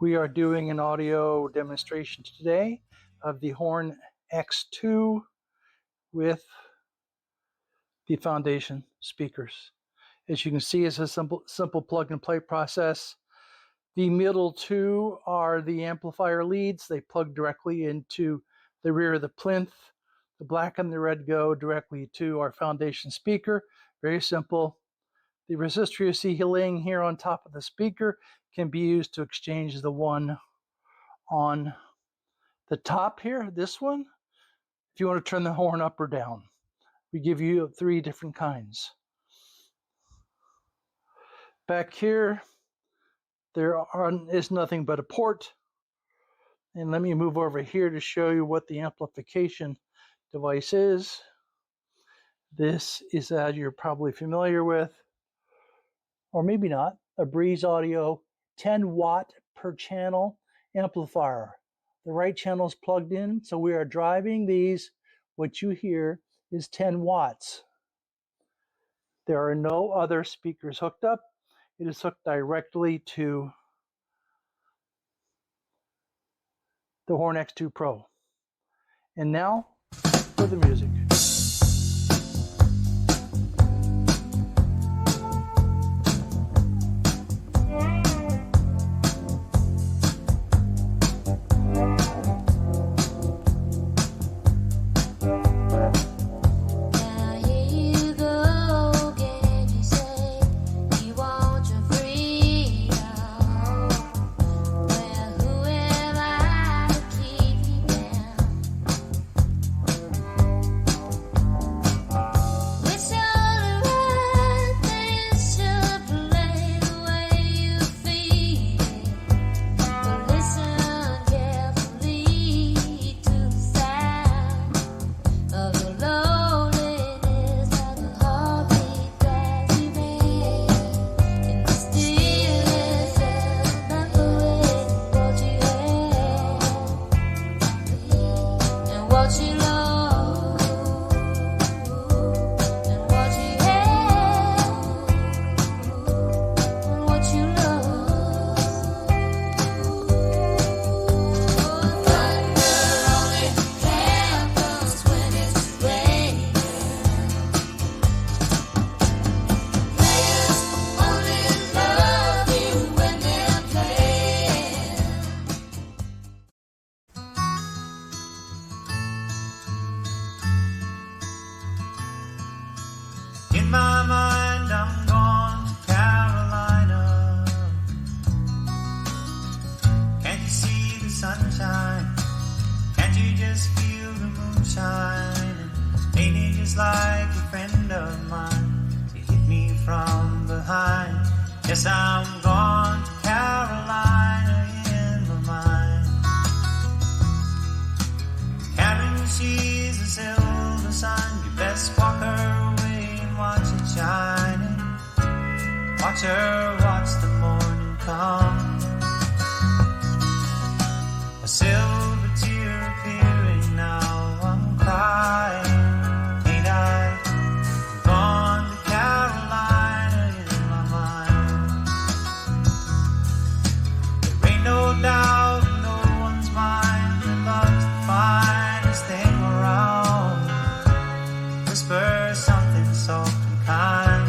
We are doing an audio demonstration today of the Horn X2 with the foundation speakers. As you can see, it's a simple plug and play process. The middle two are the amplifier leads. They plug directly into the rear of the plinth. The black and the red go directly to our foundation speaker. Very simple. The resistor you see laying here on top of the speaker can be used to exchange the one on the top here, this one, if you want to turn the horn up or down. We give you 3 different kinds. Back here, there is nothing but a port. And let me move over here to show you what the amplification device is. This is, as you're probably familiar with, or maybe not, a Breeze Audio 10 watt per channel amplifier. The right channel is plugged in, so we are driving these. What you hear is 10 watts. There are no other speakers hooked up. It is hooked directly to the Horn X2 Pro. And now for the music. In my mind, I'm gone to Carolina. Can't you see the sunshine? Can't you just feel the moonshine? Ain't it just like a friend of mine to hit me from behind? Yes, I'm gone to Carolina in my mind. Karen, she's a silver sun. You best walk her away and watch it shining. Watch her watch the morning come. A silver tear appearing now. I'm crying, ain't I? I'm gone to Carolina in my mind. There ain't no doubt in no one's mind that love's the finest thing around. Whisper something soft and kind.